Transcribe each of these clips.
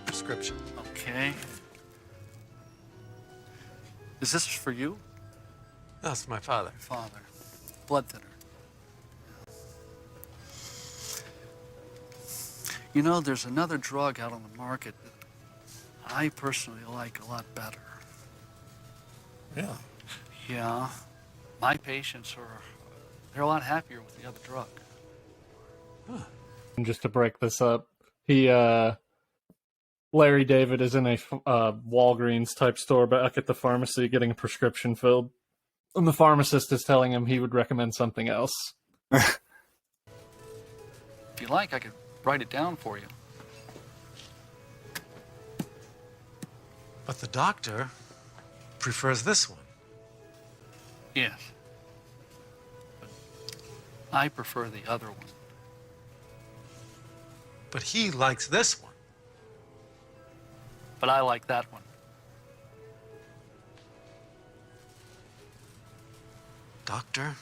Prescription. Okay. Is this for you? That's my father. Father. Blood thinner. You know, there's another drug out on the market that I personally like a lot better. Yeah. Yeah. My patients they're a lot happier with the other drug. Huh. Just to break this up, Larry David is in a Walgreens type store back at the pharmacy getting a prescription filled. And the pharmacist is telling him he would recommend something else. If you like, I could write it down for you. But the doctor prefers this one. Yes. But I prefer the other one. But he likes this one. But I like that one. Doctor,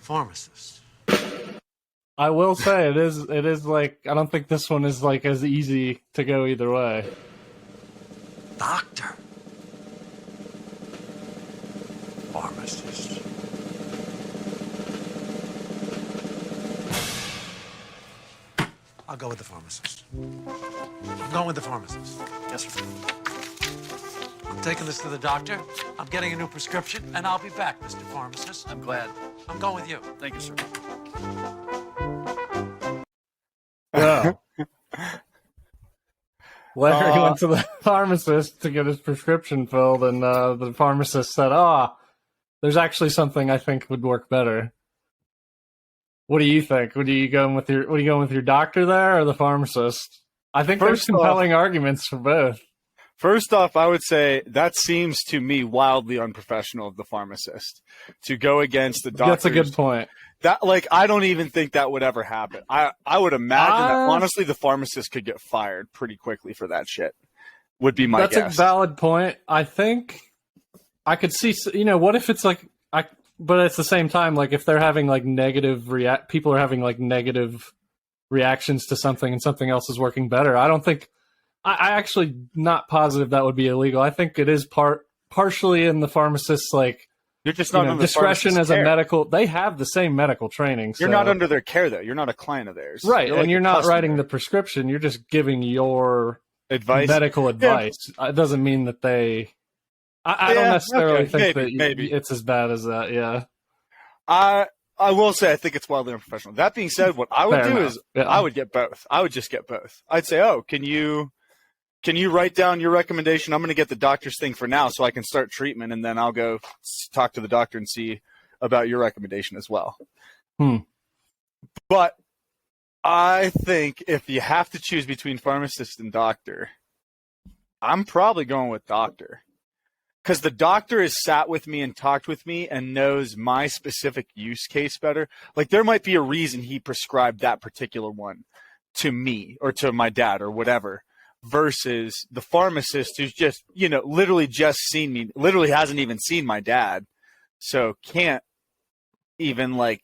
pharmacist. I will say it is like, I don't think this one is like as easy to go either way. Doctor, pharmacist. I'll go with the pharmacist. I'm going with the pharmacist. Yes, sir. I'm taking this to the doctor. I'm getting a new prescription, and I'll be back, Mr. Pharmacist. I'm glad. I'm going with you. Thank you, sir. Yeah. Larry went to the pharmacist to get his prescription filled, and the pharmacist said, there's actually something I think would work better. What do you think? What are you going with your doctor there or the pharmacist? I think there's compelling arguments for both. First off, I would say that seems to me wildly unprofessional of the pharmacist to go against the doctor. That's a good point. That, like, I don't even think that would ever happen. I would imagine that, honestly, the pharmacist could get fired pretty quickly for that shit, would be my guess. That's a valid point. I think I could see, what if it's like, but at the same time, like, if they're having, like, people are having, like, negative reactions to something and something else is working better. I don't think, I actually not positive that would be illegal. I think it is partially in the pharmacist's, like, you're just not under discretion as a care. medical. They have the same medical training. You're not under their care, though. You're not a client of theirs, right? You're you're not writing the prescription. You're just giving your advice, medical advice. Yeah. It doesn't mean that they. I don't necessarily think maybe it's as bad as that. Yeah. I will say I think it's wildly unprofessional. That being said, what I would do is I would get both. I would just get both. I'd say, can you write down your recommendation? I'm going to get the doctor's thing for now so I can start treatment, and then I'll go talk to the doctor and see about your recommendation as well. But I think if you have to choose between pharmacist and doctor, I'm probably going with doctor. Because the doctor has sat with me and talked with me and knows my specific use case better. Like, there might be a reason he prescribed that particular one to me or to my dad or whatever, versus the pharmacist who's just, literally just seen me, literally hasn't even seen my dad, so can't even, like,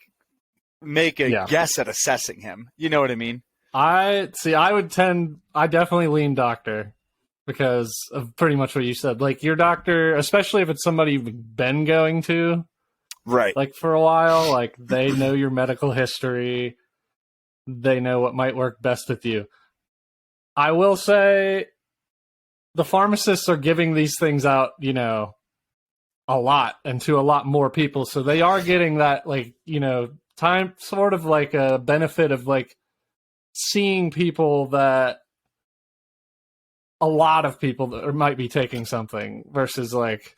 make a guess at assessing him. You know what I mean? I definitely lean doctor. Because of pretty much what you said. Like, your doctor, especially if it's somebody you've been going to, right? Like, for a while, like, they know your medical history. They know what might work best with you. I will say the pharmacists are giving these things out, a lot and to a lot more people. So they are getting that, like, time, sort of like a benefit of, like, seeing people that a lot of people that might be taking something versus, like,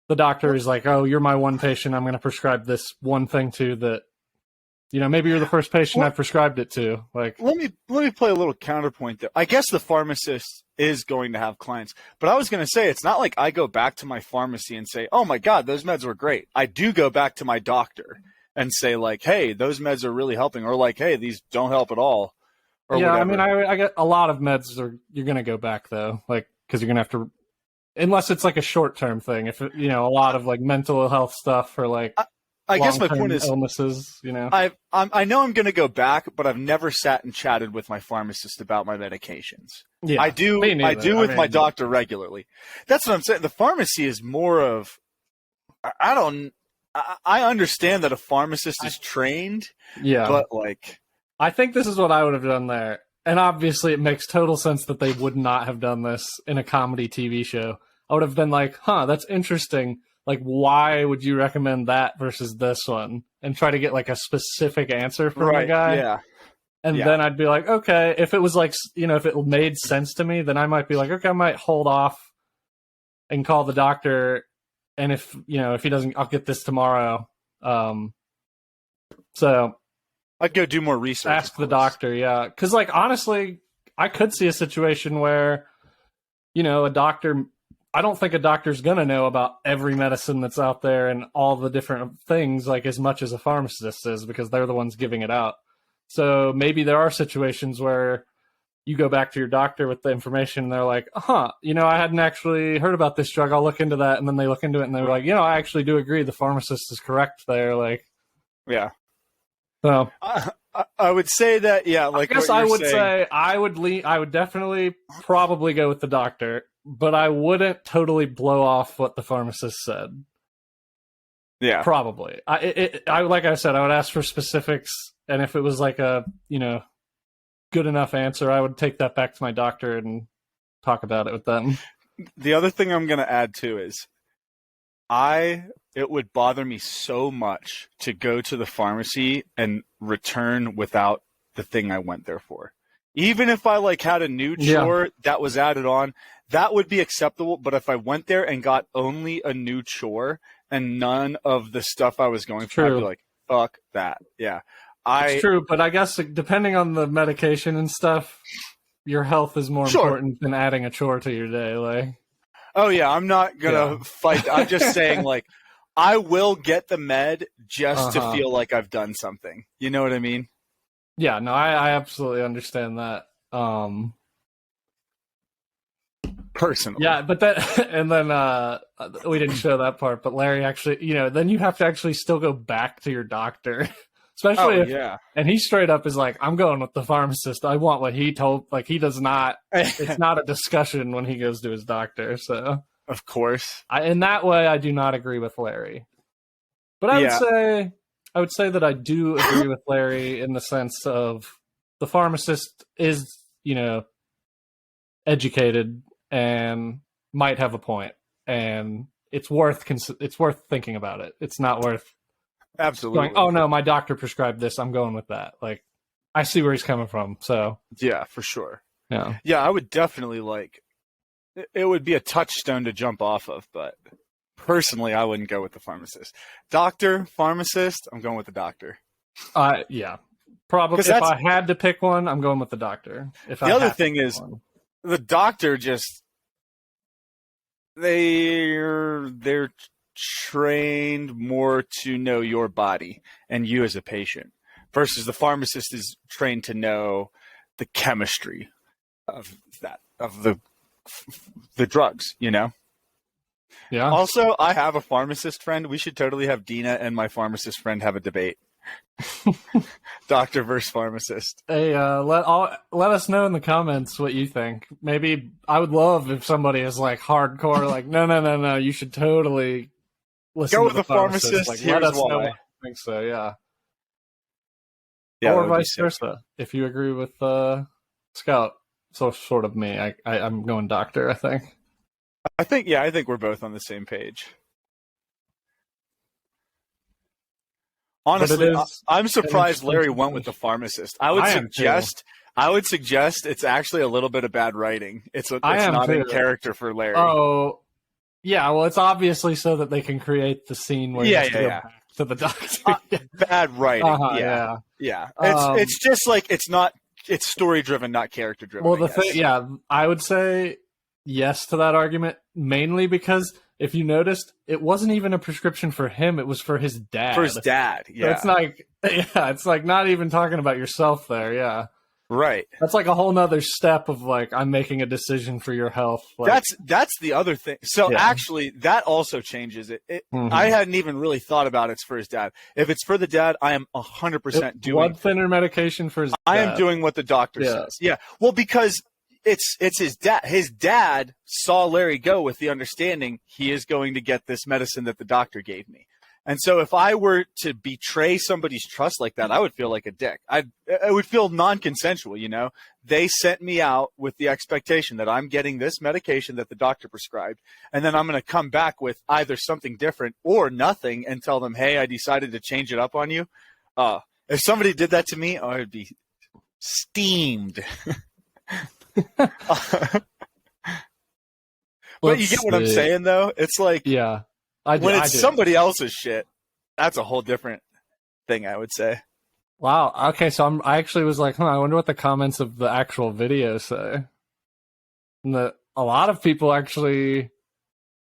the doctor is like, oh, you're my one patient. I'm going to prescribe this one thing to that. Maybe you're the first patient I've prescribed it to. Like, let me play a little counterpoint there. I guess the pharmacist is going to have clients, but I was going to say, it's not like I go back to my pharmacy and say, oh my God, those meds were great. I do go back to my doctor and say, like, hey, those meds are really helping, or like, hey, these don't help at all. Yeah, whatever. I mean, I get a lot of meds you're going to go back, though, like, because you're going to have to unless it's like a short-term thing. If it, a lot of like mental health stuff or like I guess my long-term point is, illnesses. I know I'm going to go back, but I've never sat and chatted with my pharmacist about my medications. Yeah, I do. me neither. I do with I my mean, doctor regularly. That's what I'm saying. The pharmacy is more of. I don't. I understand that a pharmacist is trained. Yeah, but like, I think this is what I would have done there. And obviously, it makes total sense that they would not have done this in a comedy TV show. I would have been like, huh, that's interesting. Like, why would you recommend that versus this one? And try to get like a specific answer from the guy. Yeah. And then I'd be like, okay, if it was like, if it made sense to me, then I might be like, okay, I might hold off and call the doctor. And if he doesn't, I'll get this tomorrow. So I'd go do more research. ask the doctor, yeah. Because, like, honestly, I could see a situation where, a doctor, I don't think a doctor's going to know about every medicine that's out there and all the different things, like, as much as a pharmacist is, because they're the ones giving it out. So maybe there are situations where you go back to your doctor with the information and they're like, I hadn't actually heard about this drug. I'll look into that. And then they look into it and they're like, I actually do agree. The pharmacist is correct there. Like, yeah. So I would say that, yeah. Like, I guess I would say I would definitely probably go with the doctor, but I wouldn't totally blow off what the pharmacist said. Yeah. Probably. I like I said, I would ask for specifics. And if it was like a, good enough answer, I would take that back to my doctor and talk about it with them. The other thing I'm going to add too is it would bother me so much to go to the pharmacy and return without the thing I went there for. Even if I like had a new chore that was added on, that would be acceptable. But if I went there and got only a new chore and none of the stuff I was going for, I'd be like, fuck that. Yeah. It's true, but I guess depending on the medication and stuff, your health is more important than adding a chore to your day. Like, oh yeah, I'm not gonna fight. I'm just saying, like, I will get the med just to feel like I've done something. You know what I mean? Yeah, no, I absolutely understand that. Personally, yeah, but that, and then we didn't show that part, but Larry actually, then you have to actually still go back to your doctor. Especially and he straight up is like, I'm going with the pharmacist. I want what he told. Like, he does not. It's not a discussion when he goes to his doctor. So of course, in that way, I do not agree with Larry. But I would say that I do agree with Larry in the sense of the pharmacist is, educated and might have a point, and it's worth thinking about it. It's not worth. Absolutely. Going, oh no, my doctor prescribed this. I'm going with that. Like, I see where he's coming from. So yeah, for sure. Yeah. Yeah, I would definitely it would be a touchstone to jump off of, but personally, I wouldn't go with the pharmacist. Doctor, pharmacist, I'm going with the doctor. Yeah. Probably if I had to pick one, I'm going with the doctor. The other thing is, the doctor just they're trained more to know your body and you as a patient versus the pharmacist is trained to know the chemistry of the drugs, Yeah. Also, I have a pharmacist friend. We should totally have Dina and my pharmacist friend have a debate. Doctor versus pharmacist. Hey, let us know in the comments what you think. Maybe I would love if somebody is like hardcore, like no, you should totally listen go to with the pharmacist. Like, here's let us why. know. I think so, yeah. Yeah, or vice versa. If you agree with Scout, so sort of me. I'm going doctor, I think. I think we're both on the same page. Honestly, I'm surprised Larry went with the pharmacist. I would suggest it's actually a little bit of bad writing. It's not in character for Larry. Oh, yeah. Well, it's obviously so that they can create the scene where go back to the doctor. Bad writing. Yeah. It's just like it's story driven, not character driven. Well, I would say yes to that argument, mainly because if you noticed, it wasn't even a prescription for him; it was for his dad. For his dad, yeah. So it's like not even talking about yourself there, yeah. Right. That's like a whole nother step of like, I'm making a decision for your health. Like, That's the other thing. So Yeah. actually, that also changes it. Mhm. I hadn't even really thought about it's for his dad. If it's for the dad, I am 100% doing. blood thinner medication for his I am dad. doing what the doctor Yeah. says. Yeah. Well, because it's his dad. His dad saw Larry go with the understanding he is going to get this medicine that the doctor gave me. And so if I were to betray somebody's trust like that, I would feel like a dick. I would feel non-consensual, you know. They sent me out with the expectation that I'm getting this medication that the doctor prescribed, and then I'm going to come back with either something different or nothing and tell them, hey, I decided to change it up on you. If somebody did that to me, I would be steamed. But you get what I'm saying, though? It's like, Yeah. when it's somebody else's shit, that's a whole different thing, I would say. Wow. Okay, so I actually was like, I wonder what the comments of the actual video say. And a lot of people actually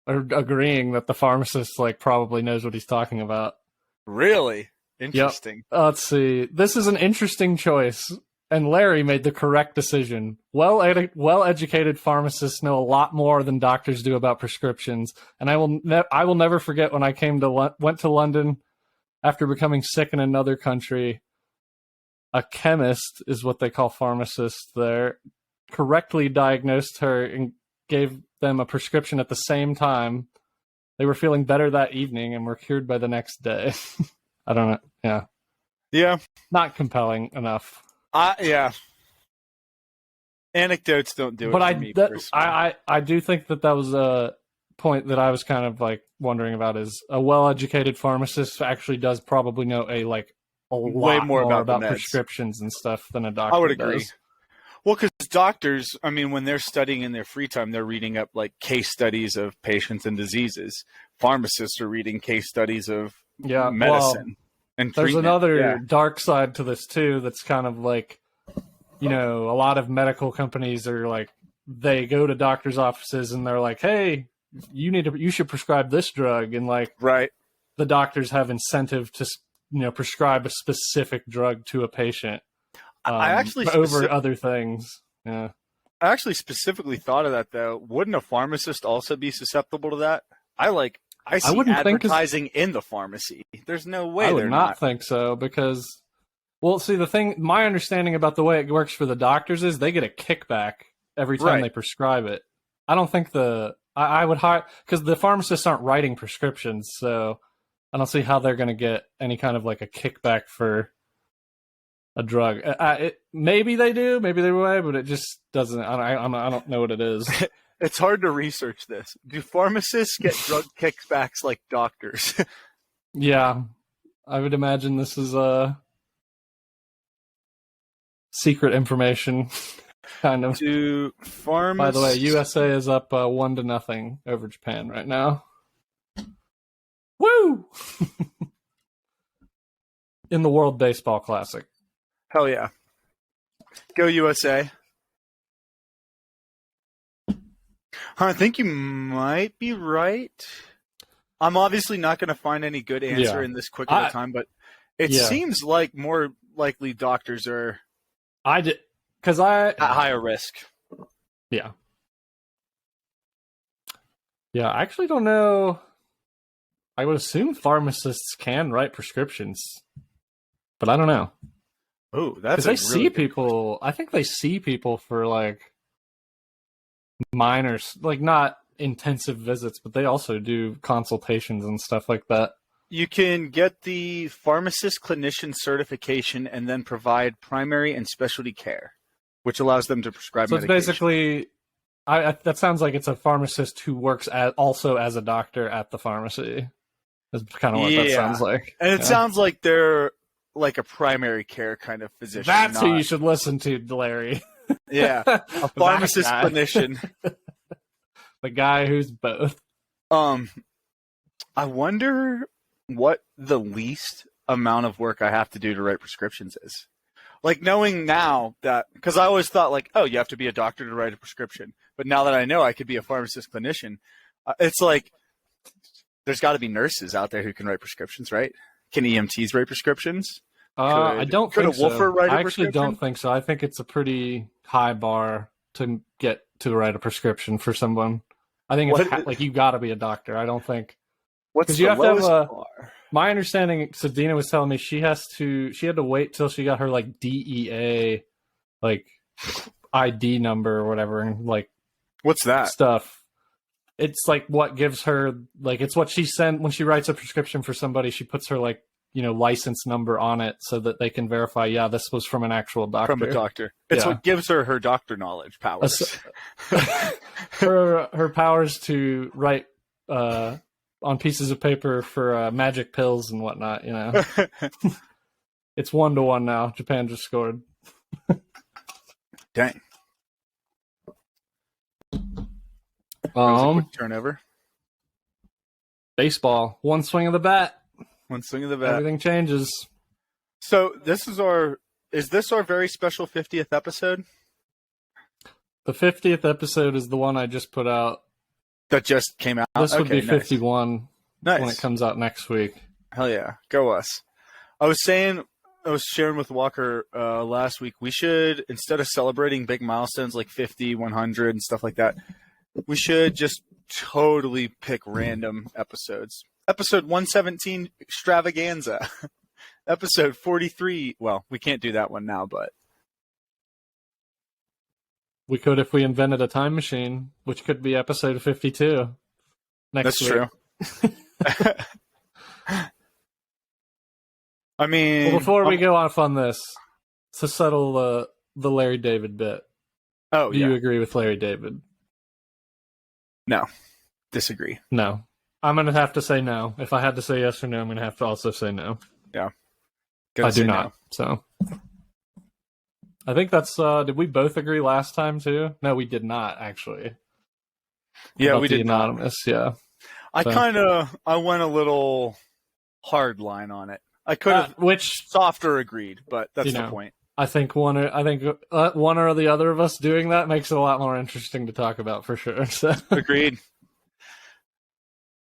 are agreeing that the pharmacist like probably knows what he's talking about. Really? Interesting. Yep. Let's see. This is an interesting choice, and Larry made the correct decision. Well-educated pharmacists know a lot more than doctors do about prescriptions, and I will never forget when I went to London after becoming sick in another country. A chemist is what they call pharmacists there, correctly diagnosed her and gave them a prescription at the same time. They were feeling better that evening and were cured by the next day. I don't know. Yeah. Yeah. Not compelling enough. Yeah. Anecdotes don't do it But for me personally. I do think that was a point that I was kind of like wondering about, is a well-educated pharmacist actually does probably know a lot Way more about the meds. prescriptions and stuff than a doctor I would agree. does. Well, because doctors, I mean, when they're studying in their free time, they're reading up like case studies of patients and diseases. Pharmacists are reading case studies of medicine and there's treatment. another dark side to this too. That's kind of like, a lot of medical companies are like, they go to doctors' offices and they're like, hey, you should prescribe this drug, and like, right. The doctors have incentive to prescribe a specific drug to a patient. I actually over other things. Yeah. I actually specifically thought of that though. Wouldn't a pharmacist also be susceptible to that? I see advertising in the pharmacy. There's no way I would not think so, because, well, see, my understanding about the way it works for the doctors is they get a kickback every time they prescribe it. I don't think I would hire, because the pharmacists aren't writing prescriptions, so I don't see how they're going to get any kind of like a kickback for a drug. Maybe they do, maybe they will, but it just doesn't. I don't know what it is. It's hard to research this. Do pharmacists get drug kickbacks like doctors? Yeah, I would imagine this is secret information, kind of. Do pharmacists... By the way, USA is up 1-0 over Japan right now. Woo! In the World Baseball Classic. Hell yeah. Go USA. I think you might be right. I'm obviously not going to find any good answer in this quick of a time, but it seems like more likely doctors are at higher risk. Yeah. Yeah, I actually don't know. I would assume pharmacists can write prescriptions, but I don't know. Oh, that's because they see people. I think they see people for like minor, like not intensive visits, but they also do consultations and stuff like that. You can get the pharmacist clinician certification and then provide primary and specialty care, which allows them to prescribe medication. It's basically, that sounds like it's a pharmacist who works also as a doctor at the pharmacy. That's kind of what that sounds like. And it sounds like they're like a primary care kind of physician. That's who you should listen to, Larry. Yeah, a pharmacist clinician. The guy who's both. I wonder what the least amount of work I have to do to write prescriptions is. Like, knowing now that, because I always thought like, oh, you have to be a doctor to write a prescription. But now that I know I could be a pharmacist clinician, it's like, there's got to be nurses out there who can write prescriptions, right? Can EMTs write prescriptions? I don't think a so. Wolfer write a I actually prescription? don't think so. I think it's a pretty high bar to get to write a prescription for someone. I think it's What- like you got to be a doctor. I don't think. What's 'Cause the you have to have lowest a- bar? My understanding, so Dina was telling me she had to wait till she got her like DEA like ID number or whatever, and like What's that? stuff. It's like what gives her like it's what she sent when she writes a prescription for somebody. She puts her like license number on it so that they can verify. Yeah, this was from an actual doctor. From a doctor. It's Yeah. what gives her doctor knowledge powers. her powers to write on pieces of paper for magic pills and whatnot. It's 1-1 now. Japan just scored. Dang. That was a quick turnover. Baseball, one swing of the bat, One swing of the bat. everything changes. So is this our very special 50th episode The 50th episode is the one I just put out. that just came out? This would Okay, be nice. 51 Nice. when it comes out next week. Hell yeah, go us! I was sharing with Walker last week. We should, instead of celebrating big milestones like 50, 100, and stuff like that, we should just totally pick random episodes. Episode 117 extravaganza. Episode 43. Well, we can't do that one now, but We could if we invented a time machine, which could be episode 52 next that's week. true. I mean, Well, before we go off on this, to settle the Larry David bit, oh do yeah, you agree with Larry David? no, disagree. No. I'm going to have to say no. If I had to say yes or no, I'm going to have to also say no. Gonna I say do no. not. So I think that's did we both agree last time too? No, we did not actually. Yeah, About we the did not. anonymous, yeah. I So- I went a little hard line on it. I could have Which softer agreed, but that's You the know. point. I think one or the other of us doing that makes it a lot more interesting to talk about for sure. So Agreed.